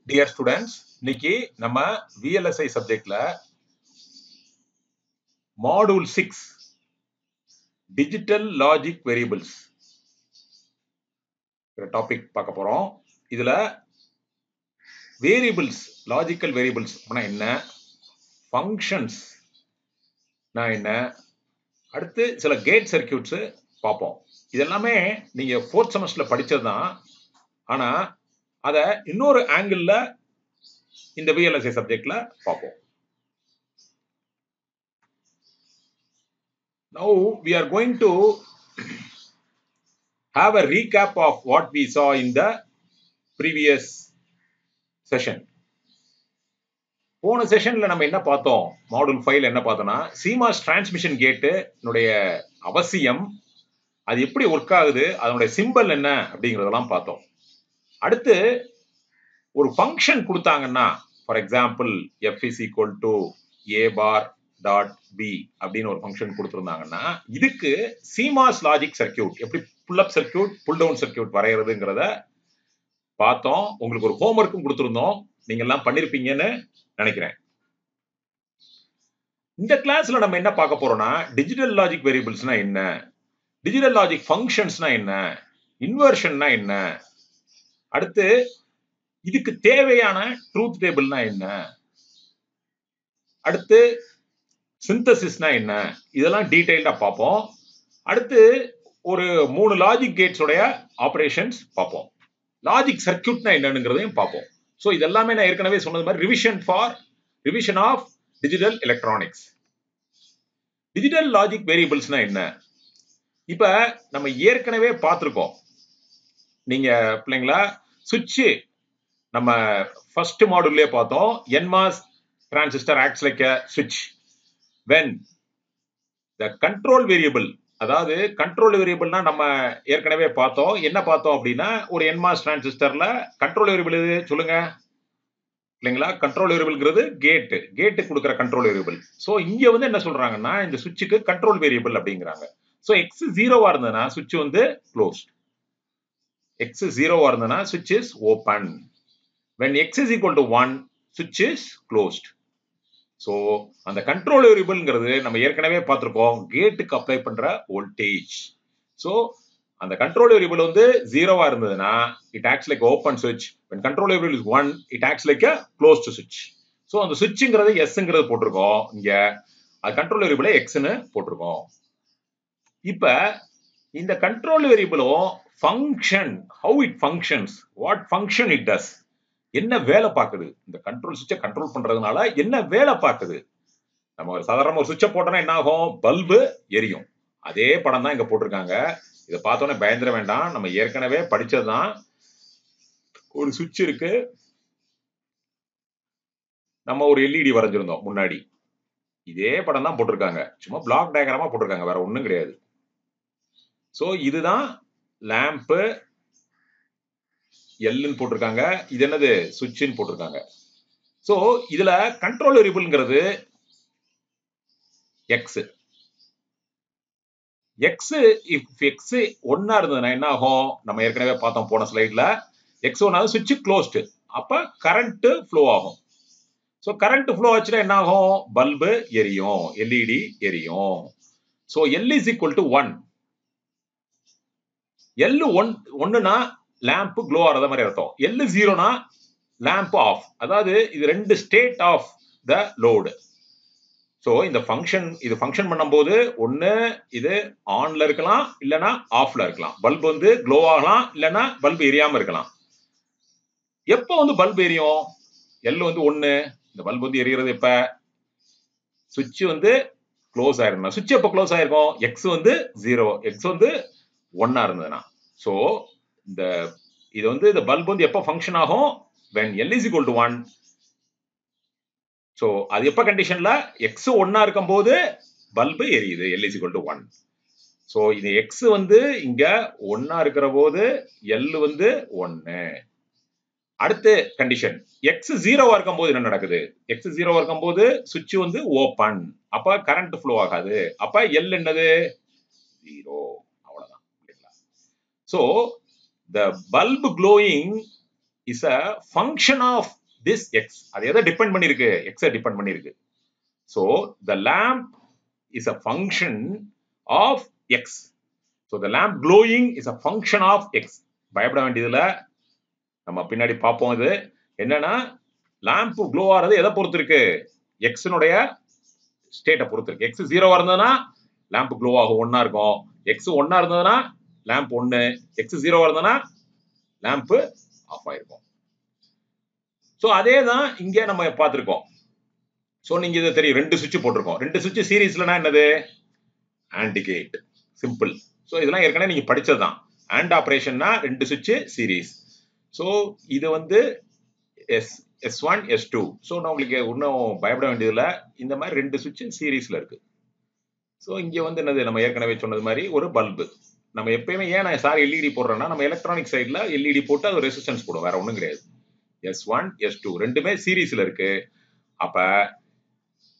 Dear students, இன்னைக்கு நம்ம VLSI சப்ஜெக்ட்ல module 6 digital logic variables topic பார்க்க போறோம். இதுல வேரியபிள்ஸ், லாஜிக்கல் வேரியபிள்ஸ் என்ன, ஃபங்க்ஷன்ஸ் என்ன, அடுத்து சில கேட் சர்க்கியூட்ஸ் பார்ப்போம். இதெல்லாமே நீங்க 4th செமஸ்டர்ல படிச்சதுதான். ஆனா அத இன்னொரு ஆங்கிள் இந்த VLSI சப்ஜெக்ட்ல பார்ப்போம். Now we are going to have a recap of what we saw in the previous session. போன செஷன்ல நம்ம என்ன பார்த்தோம்? மாடியூல் 5ல என்ன பார்த்தோம்னா, CMOS டிரான்ஸ்மிஷன் கேட் உடைய அவசியம், அது எப்படி ஒர்க் ஆகுது, அதனுடைய சிம்பல் என்ன அப்படிங்கறதெல்லாம் பார்த்தோம். அடுத்து ஒரு ஃபங்க்ஷன் கொடுத்தாங்கன்னா, for example f is equal to a bar dot b அப்படின்னு ஒரு ஃபங்க்ஷன் கொடுத்திருந்தாங்கன்னா, இதுக்கு CMOS லாஜிக் சர்க்கியூட் எப்படி புல் அப் சர்க்கியூட், புல் டவுன் சர்க்கியூட் வரையறதுங்கிறத பார்த்தோம். உங்களுக்கு ஒரு ஹோம்வொர்க்கும் கொடுத்திருந்தோம், நீங்க எல்லாம் பண்ணிருப்பீங்கன்னு நினைக்கிறேன். இந்த கிளாஸ்ல நம்ம என்ன பார்க்க போறோம்னா, டிஜிட்டல் லாஜிக் வேரியபிள்ஸ்னா என்ன, டிஜிட்டல் லாஜிக் ஃபங்க்ஷன்ஸ்னா என்ன, இன்வர்ஷன்னா என்ன, அடுத்து இதுக்கு தேவையான ட்ரூத் டேபிள்னா என்ன, அடுத்து சிந்தசிஸ்னா என்ன, இதெல்லாம் டீடைல்டா பார்ப்போம். அடுத்து ஒரு 3 லாஜிக் கேட்ஸ் உடைய ஆபரேஷன்ஸ் பார்ப்போம். லாஜிக் சர்க்கியூட்னா என்னங்கிறதையும் பார்ப்போம். சோ இதெல்லாமே நான் ஏற்கனவே சொன்னது மாதிரி revision of digital electronics. Digital logic வேரியபிள்ஸ்னா என்ன, இப்ப நம்ம ஏற்கனவே பார்த்திருக்கோம். நீங்க பிள்ளைங்களா சுவிட்ச் நம்ம ஃபர்ஸ்ட் மாடியூல்லே பார்த்தோம். NMOS transistor acts like a switch when the control variable, அதாவது கண்ட்ரோல் வேரியபிள்னா நம்ம ஏற்கனவே பார்த்தோம். என்ன பார்த்தோம் அப்படின்னா, ஒரு NMOS டிரான்சிஸ்டர்ல கண்ட்ரோல் வேரியபிள் எது சொல்லுங்க இல்லைங்களா? கண்ட்ரோல் வேரியபிள்ங்கிறது கேட் கொடுக்கிற கண்ட்ரோல் வேரியபிள். சோ இங்க வந்து என்ன சொல்றாங்கன்னா, இந்த சுவிட்சுக்கு கண்ட்ரோல் வேரியபிள் அப்படிங்கிறாங்க. சோ x 0வா இருந்ததுன்னா சுவிட்ச் வந்து க்ளோஸ்ட், x 0வா இருந்ததுன்னா சுவிட்ச் is open. when x is equal to 1 switch is closed. So அந்த கண்ட்ரோல் வேரியபிள்ங்கிறது நம்ம ஏற்கனவே பார்த்திருக்கோம், கேட்டுக்கு அப்ளை பண்ற வோல்டேஜ். சோ அந்த கண்ட்ரோல் வேரியபிள் வந்து 0வா இருந்ததுன்னா it acts like open switch. when control variable is 1 it acts like a closed switch. So அந்த switchங்கிறது sங்கிறது போட்டுருக்கோம், இங்க அது கண்ட்ரோல் வேரியபிளை x ன்னு போட்டுருக்கோம். இப்ப இந்த கண்ட்ரோல் வேரியபிளும் function, how it functions, what function it does, என்ன வேலை பார்க்குது, இந்த கண்ட்ரோல் சுவிட்சை கண்ட்ரோல் பண்றதுனால என்ன வேலை பார்க்குது. நம்ம ஒரு சாதாரண ஒரு சுவிட்சை போட்டோம்னா என்ன ஆகும், பல்பு எரியும். அதே படம் தான் இங்க போட்டிருக்காங்க. இதை பார்த்தோன்னே பயந்துட வேண்டாம், நம்ம ஏற்கனவே படிச்சதுதான். ஒரு சுவிட்ச் இருக்கு, நம்ம ஒரு LED வரைஞ்சிருந்தோம் முன்னாடி, இதே படம் தான் போட்டிருக்காங்க, சும்மா பிளாக் டயக்ராமா போட்டிருக்காங்க, வேற ஒண்ணும் கிடையாது. சோ இதுதான் லேம்பு, எல்னு போட்டிருக்காங்க, இது என்னது சுவிட்ச்னு போட்டிருக்காங்க. சோ இதுல கண்ட்ரோல் வேரியபிள்ங்கிறது x. if x 1ஆ இருந்ததுன்னா என்ன ஆகும், நம்ம ஏற்கனவே பார்த்தோம் போன ஸ்லைட்ல, x 1 சுவிட்ச் க்ளோஸ்ட், அப்ப கரண்ட் ஃப்ளோ ஆகும். சோ கரண்ட் ஃப்ளோ ஆச்சுன்னா என்ன ஆகும், பல்பு எரியும், LED எரியும். So L is equal to 1. L 1னா லேம்ப் க்ளோ ஆறத மாதிரி அர்த்தம். L 0னா லேம்ப் ஆஃப். அதாவது இது ரெண்டு state of the load. So இந்த ஃபங்க்ஷன், இது ஃபங்க்ஷன் பண்ணும்போது ஒண்ணு இது ஆன்ல இருக்கலாம், இல்லனா ஆஃப்ல இருக்கலாம். பல்ப் வந்து க்ளோ ஆகலாம், இல்லனா பல்ப் எரியாம இருக்கலாம். எப்போ வந்து பல்ப் எரியும், L வந்து 1, இந்த பல்ப் வந்து எரியறது எப்ப, சுவிட்ச் வந்து க்ளோஸ் ஆயிருந்தா. சுவிட்ச் எப்ப க்ளோஸ் ஆயிருக்கும், x வந்து 0, x வந்து 1ஆ இருந்ததுன்னா. சோ இந்த இது வந்து இந்த பல்ப் வந்து எப்ப ஃபங்க்ஷன் ஆகும், when L is equal to 1. So அது எப்ப கண்டிஷன்ல, x 1ஆ இருக்கும்போது பல்பு எரியுது, L is equal to 1. So இது x வந்து இங்க 1ஆ இருக்கிற போது L வந்து 1. அடுத்த கண்டிஷன், x 0வா இருக்கும்போது என்ன நடக்குது, x 0வா இருக்கும்போது சுவிட்ச் வந்து ஓபன், அப்ப கரண்ட் ஃப்ளோ ஆகாது, அப்ப L என்னது 0. அவ்வளவுதான். So the bulb glowing is a function of this x. அது எதை டிபெண்ட் பண்ணிருக்கு? x டிபெண்ட் பண்ணிருக்கு. So the lamp is a function of x. So the lamp glowing is a function of x. பயப்பட வேண்டியதுல நம்ம பின்னாடி பார்ப்போம். இது என்னன்னா lamp glow ஆறது எதை பொறுத்து இருக்கு? x னுடைய ஸ்டேட்டை பொறுத்து இருக்கு. x 0 இருந்ததுன்னா lamp glow ஆகும், 1 இருக்கும். x 1 இருந்ததுன்னா lamp 1, x 0 இருந்ததுன்னா lamp ஆஃப் ஆயிருக்கும். சோ அதே தான் இங்க நம்ம பார்த்திருக்கோம். சோ நீங்க இது தெரியும், ரெண்டு சுவிட்ச் போட்டிருக்கோம். ரெண்டு சுவிட்ச் சீரிஸ்லனா என்னது? AND gate. சிம்பிள். சோ இதெல்லாம் ஏற்கனவே நீங்க படிச்சதுதான். AND ஆபரேஷன்னா ரெண்டு சுவிட்ச் சீரிஸ். சோ இது வந்து S1 S2. சோ நான் உங்களுக்கு இன்னும் பயப்பட வேண்டியதில்ல. இந்த மாதிரி ரெண்டு சுவிட்ச் சீரிஸ்ல இருக்கு. சோ இங்க வந்து என்னது? நம்ம ஏற்கனவே சொன்னது மாதிரி ஒரு பல்பு. நம்ம எப்பயுமே ஏன் நான் சார் எல்இடி போடுறேன்னா, நம்ம எலக்ட்ரானிக் சைடுல எல்இடி போட்டு அது ரெசிஸ்டன்ஸ் போடும், வேற ஒண்ணும் கிடையாது. S1 S2 ரெண்டுமே சீரிஸ்ல இருக்கு. அப்ப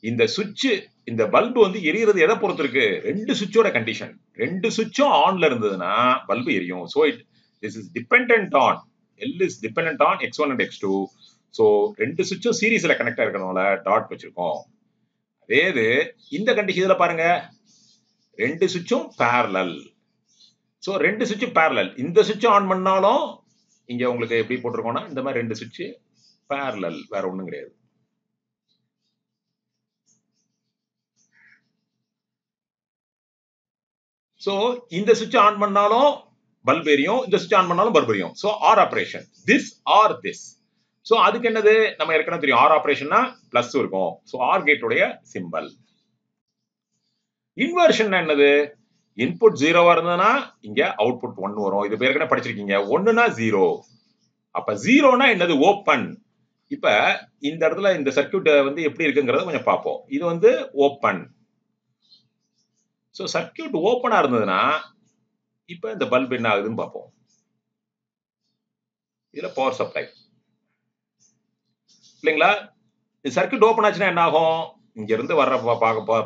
இந்த சுவிட்ச், இந்த பல்பு வந்து எரியறது எதை பொறுத்து இருக்கு? ரெண்டு சுவிட்சோட கண்டிஷன். ரெண்டு சுவிட்சும் ஆன்ல இருந்ததுன்னா பல்பு எரியும். So this is dependent on, L is dependent on X1 and X2. So ரெண்டு சுவிட்சும் சீரிஸ்ல கனெக்ட் ஆயிருக்கறனால டாட் வச்சிருக்கோம். அதே இது இந்த கண்டிஷன் இதுல பாருங்க, ரெண்டு சுவிட்சும் parallel. சோ ரெண்டு சுவிட்ச் parallel. இந்த சுவிட்ச் ஆன் பண்ணாலும் இங்க உங்களுக்கு எப்படி போட்டிருக்கோம்னா இந்த மாதிரி ரெண்டு சுவிட்ச் parallel, வேற ஒண்ணும் கிடையாது. சோ இந்த சுவிட்ச் ஆன் பண்ணாலும் பல்ப் எரியும், இந்த சுவிட்ச் ஆன் பண்ணாலும் பல்ப் எரியும். So or operation, this or this. So அதுக்கு என்னது? நம்ம ஏற்கனவே தெரியும், ஆர் ஆபரேஷன்னா பிளஸ் இருக்கும். சோ ஆர் கேட் உடைய சிம்பல். இன்வர்ஷன் என்னது? இன்புட் 0வா இருந்ததுன்னா இங்க அவுட்புட் 1 வரும். இது ஏற்கனவே படிச்சிருக்கீங்க. 1னா 0. அப்ப 0னா என்னது? ஓபன். இப்ப இந்த இடத்துல இந்த சர்க்யூட் வந்து எப்படி இருக்குங்கறத கொஞ்சம் பார்ப்போம். இது வந்து ஓபன். சோ சர்க்யூட் ஓபனா இருந்ததுன்னா இப்ப இந்த பல்ப் என்ன ஆகுதுன்னு பார்ப்போம். இதுல பவர் சப்ளை இல்லைங்களா? இந்த சர்க்யூட் ஓபன் ஆச்சுன்னா என்ன ஆகும்? இங்க இருந்து வர்ற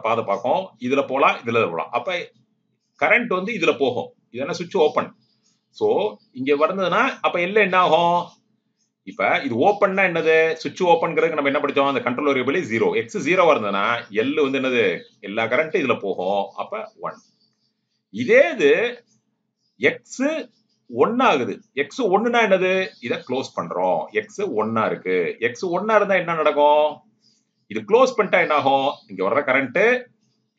பாதை பார்க்கும், இதுல போலாம், இதுல போலாம். அப்ப கரண்ட் வந்து இதுல போகும். இது என்ன? சுவிட்ச் ஓபன். சோ இங்க வந்ததுன்னா அப்ப எல்லாம் என்ன ஆகும்? இப்ப இது ஓபன்னா என்னது? சுவிட்ச் ஓபன்ங்கிறதுக்கு நம்ம என்ன படிச்சோம்? அந்த கண்ட்ரோல் வேரியபிள் 0. x 0வா இருந்ததுன்னா L வந்து என்னது? எல்லா கரண்ட் இதுல போகும். அப்ப 1. இதே இது x 1 ஆகுது. x 1னா என்னது? இத க்ளோஸ் பண்றோம். x 1ஆ இருக்கு. x 1ஆ இருந்தா என்ன நடக்கும்? இது க்ளோஸ் பண்ணிட்டா என்ன ஆகும்? இங்க வர்ற கரண்ட்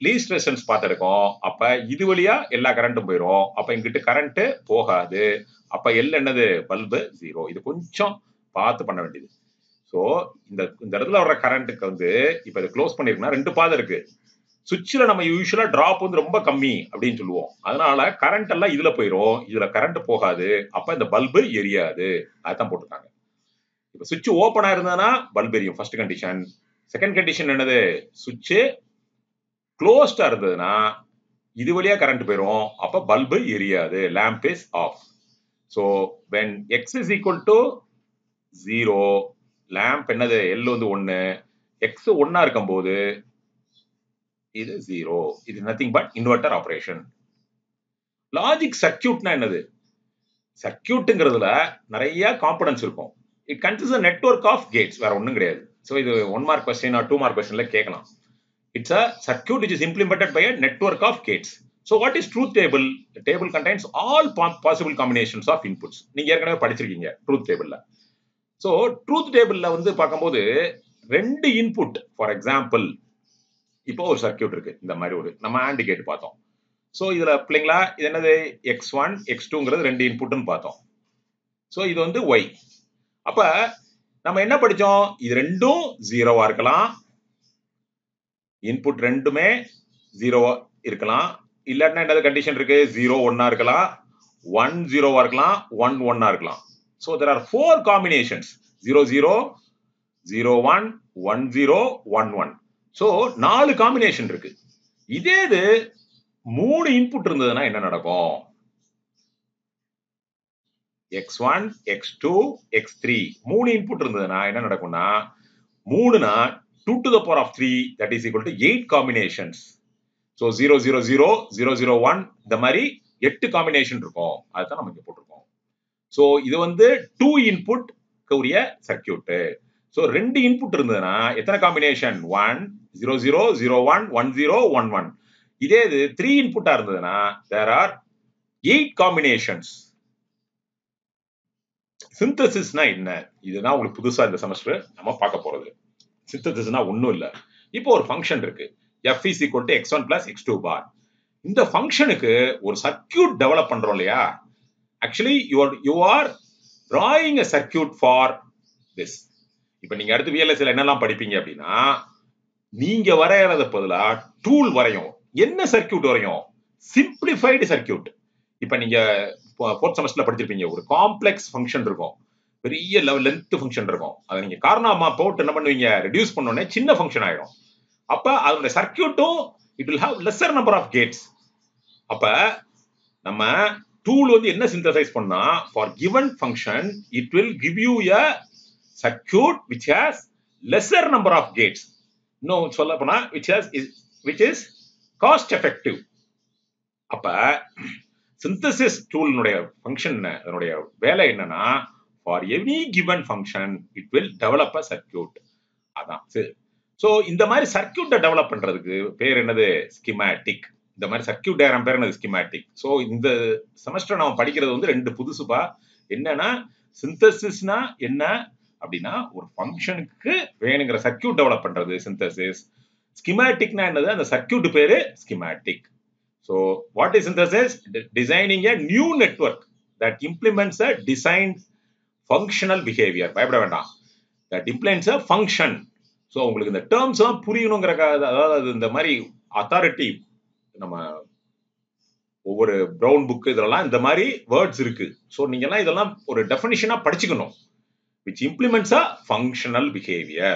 லீஸ்ட் ரெசிஸ்டன்ஸ் பாத் எடுக்கும். அப்ப இது வழியா எல்லா கரண்ட்டும் போயிடும். அப்ப இங்கிட்டு கரண்ட் போகாது. அப்ப எல் என்னது? பல்பு 0. இது கொஞ்சம் பார்த்து பண்ண வேண்டியது. சோ இந்த இடத்துல வர்ற கரண்ட்டுக்கு வந்து இப்ப இதை க்ளோஸ் பண்ணிருக்குன்னா ரெண்டு பாதை இருக்கு. சுவிட்ச்ல நம்ம யூசுவலா டிராப் வந்து ரொம்ப கம்மி அப்படின்னு சொல்லுவோம். அதனால கரண்ட் எல்லாம் இதுல போயிடும், இதுல கரண்ட் போகாது. அப்ப இந்த பல்பு எரியாது. அதான் போட்டுருக்காங்க. இப்ப சுவிட்ச் ஓபனா இருந்ததுன்னா பல்ப் எரியும், ஃபர்ஸ்ட் கண்டிஷன். செகண்ட் கண்டிஷன் என்னது? சுவிட்ச் க்ளோஸ்டா இருந்ததுன்னா இது வழியா கரண்ட் போயிடும். அப்ப bulb எரியாது. lamp is off. So when x is equal to 0, lamp என்னது? L வந்து 1, x 1ஆ இருக்கும்போது இது 0. இது nothing but inverter operation. Logic சர்க்யூட்னா என்னது? சர்க்யூட்ங்கிறதுல நிறைய காம்பனன்ட்ஸ் இருக்கும். It consists a network of gates, வேற ஒண்ணும் கிடையாது. சோ இது 1 மார்க் क्वेश्चन or 2 மார்க் क्वेश्चनல கேட்கலாம். It's a circuit which is implemented by a network of gates. So what is truth table? The table contains all possible combinations of inputs. நீங்க ஏற்கனவே படிச்சிருக்கீங்க truth tableல. So truth tableல வந்து பார்க்கும்போது ரெண்டு input, for example இப்போ ஒரு circuit இருக்கு, இந்த மாதிரி ஒரு நம்ம AND கேட் பார்த்தோம். சோ இதுல பிள்ளைங்களா இது என்னது? x1 x2ங்கிறது ரெண்டு இன்புட்னு பார்த்தோம். சோ இது வந்து y. அப்ப நம்ம என்ன படிச்சோம்? இது ரெண்டும் 0வா இருக்கலாம், இன்புட் ரெண்டுமே 0வா இருக்கலாம். இல்லன்னா என்னது கண்டிஷன் இருக்கு? 0 1ஆ இருக்கலாம், 1 0வா இருக்கலாம், 1 1ஆ இருக்கலாம். So there are 4 combinations: 0 0 0 1 1 0 1 1. So 4 combination இருக்கு. இதே இது 3 இன்புட் இருந்ததுன்னா என்ன நடக்கும்? x1 x2 x3 3 இன்புட் இருந்ததுன்னா என்ன நடக்கும்னா 3னா 2 to the power of 3, that is equal to 8 combinations. So 0 0 0 0 0 1 இந்த மாதிரி 8 காம்பினேஷன் இருக்கும். அதுதான் நம்ம இங்க போட்டுருக்கோம். So இது வந்து 2 இன்புட் இருக்கக்கூடிய சர்க்கியூட். சோ ரெண்டு இன்புட் இருந்ததுன்னா எத்தனை காம்பினேஷன்? 1 0 0 0 1 1 0 1 1. இதே இது 3 இன்புட்டா இருந்ததுன்னா there are 8 காம்பினேஷன்ஸ். சிந்தசிஸ்னா என்ன? இதுதான் உங்களுக்கு புதுசா இந்த செமஸ்டர் நம்ம பார்க்க போறது. சிந்தசிஸ்னா ஒண்ணும் இல்ல. இப்போ ஒரு ஃபங்க்ஷன் இருக்கு. f is equal to x1 plus x2 bar. இந்த ஃபங்க்ஷனுக்கு ஒரு சர்க்கியூட் டெவலப் பண்றோம் இல்லையா? Actually you are drawing a circuit for this. இப்போ நீங்க அடுத்து VLSI ல என்னெல்லாம் படிப்பீங்க அப்படின்னா, நீங்க வரையறத பதிலா டூல் வரையும். என்ன சர்க்கியூட் வரையும்? Simplified circuit. இப்போ நீங்க 4th செமஸ்டர்ல படிச்சிருப்பீங்க, ஒரு காம்ப்ளெக்ஸ் ஃபங்க்ஷன் இருக்கும், பெரிய லென்த் ஃபங்க்ஷன் இருக்கும். அதை நீங்க காரணமா போட்டு என்ன பண்ணுவீங்க? ரெடியூஸ் பண்ணோடனே சின்ன ஃபங்க்ஷன் ஆயிடும். அப்ப அதோட சர்க்கியூட்டும் it will have lesser number of gates. அப்ப நம்ம டூல் வந்து என்ன சிந்தசைஸ் பண்ணா, for given function it will give you a circuit which has lesser number of gates. No, சொல்ல போனா which is cost effective. அப்ப சிந்தசிஸ் டூலினுடைய ஃபங்க்ஷன் அதனுடைய வேலை என்னன்னா, for any given function it will develop a circuit. அதான் சரி. So இந்த மாதிரி சர்க்கியூட்டை டெவலப் பண்றதுக்கு பேர் என்னது? ஸ்கிமேட்டிக். இந்த மாதிரி சர்க்கியூட் டயக்ராம் பேர் என்னது? ஸ்கிமேட்டிக். சோ இந்த செமஸ்டர் நாம படிக்கிறது வந்து ரெண்டு புதுசுப்பா. என்னன்னா, சிந்தசிஸ்னா என்ன அப்படின்னா, ஒரு ஃபங்க்ஷனுக்கு வேணுங்கிற சர்க்கியூட் டெவலப் பண்றது சிந்தசிஸ். ஸ்கிமேட்டிக்னா என்னது? அந்த சர்க்கியூட் பேரு schematic. So what is synthesis? Designing a new network that implements a designed functional behavior. பயப்பட வேண்டாம். That implements a function. So உங்களுக்கு இந்த டேர்ம்ஸ் எல்லாம் புரியணுங்கிறக்காக, அதாவது இந்த மாதிரி அத்தாரிட்டி நம்ம ஒவ்வொரு பிரவுன் புக் இதெல்லாம் இந்த மாதிரி வேர்ட்ஸ் இருக்கு. ஸோ நீங்க எல்லாம் இதெல்லாம் ஒரு டெஃபினிஷனா படிச்சுக்கணும். which implements a functional behavior.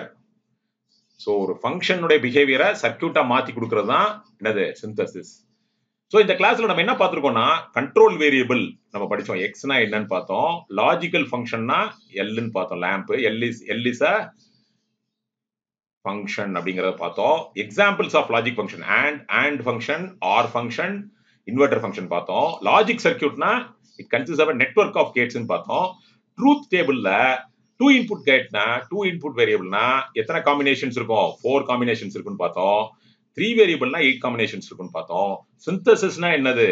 So ஒரு ஃபங்க்ஷனுடைய பிஹேவியரை சர்க்கியூட்டா மாத்தி கொடுக்கறது தான் என்னது? சிந்தசிஸ். சோ இந்த கிளாஸ்ல நம்ம என்ன பார்த்திருக்கோம்னா, கண்ட்ரோல் வேரியபிள் நம்ம படிச்சோம். எக்ஸ்னா என்னன்னு பார்த்தோம், லாஜிக்கல் ஃபங்க்ஷன்னா எல்னு பார்த்தோம், lamp L is a function அப்படிங்கறத பார்த்தோம். Examples of logic function and function, OR function, inverter function பார்த்தோம். லாஜிக் சர்க்கியூட்னா it consist of a network of கேட்ஸ்னு பார்த்தோம். ட்ரூத் டேபிள்ல 2 இன்புட் கேட்னா 2 இன்புட் வேரியபிள்னா எத்தனை காம்பினேஷன்ஸ் இருக்கும்? 4 காம்பினேஷன்ஸ் இருக்குன்னு பார்த்தோம். 3 வேரியபிள்னா 8 காம்பினேஷன்ஸ் இருக்குன்னு பார்த்தோம். சிந்தசிஸ்னா என்னது?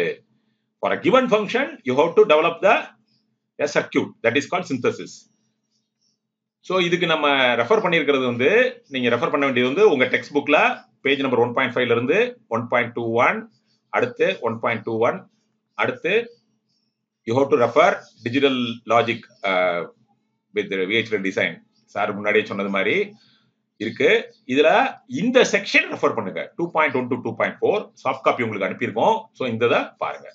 For a given function you have to develop a circuit, that is called synthesis. So இதுக்கு நம்ம ரெஃபர் பண்ணியிருக்கிறது வந்து, நீங்க ரெஃபர் பண்ண வேண்டியது வந்து உங்க டெக்ஸ்ட் புக்ல பேஜ் நம்பர் 1.5ல இருந்து 1.21, அடுத்து 1.21, அடுத்து you have to refer digital logic with VHDL design. Sir முன்னாடியே சொன்னது மாதிரி இருக்கு. இதுல இந்த செக்ஷன் ரெஃபர் பண்ணுங்க. 2.1 to 2.4 சாஃப்ட் காப்பி உங்களுக்கு அனுப்பியிருக்கோம். சோ இந்த பாருங்க.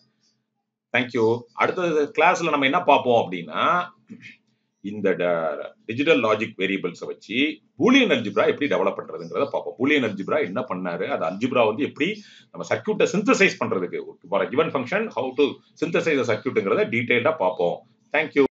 தேங்க்யூ. அடுத்த கிளாஸ்ல நம்ம என்ன பார்ப்போம் அப்படின்னா, இந்த டிஜிட்டல் லாஜிக் வேரியபிள்ஸை வச்சு பூலியன் அல்ஜிப்ரா எப்படி டெவலப் பண்றதுங்கிறத பார்ப்போம். பூலியன் அல்ஜிப்ரா என்ன பண்ணாரு, அது அல்ஜிப்ரா வந்து எப்படி நம்ம சர்க்கியூட்டை சிந்தசைஸ் பண்றதுக்கு, for a given function how to synthesize a circuitங்கிறத டீடைலா பார்ப்போம். தேங்க்யூ.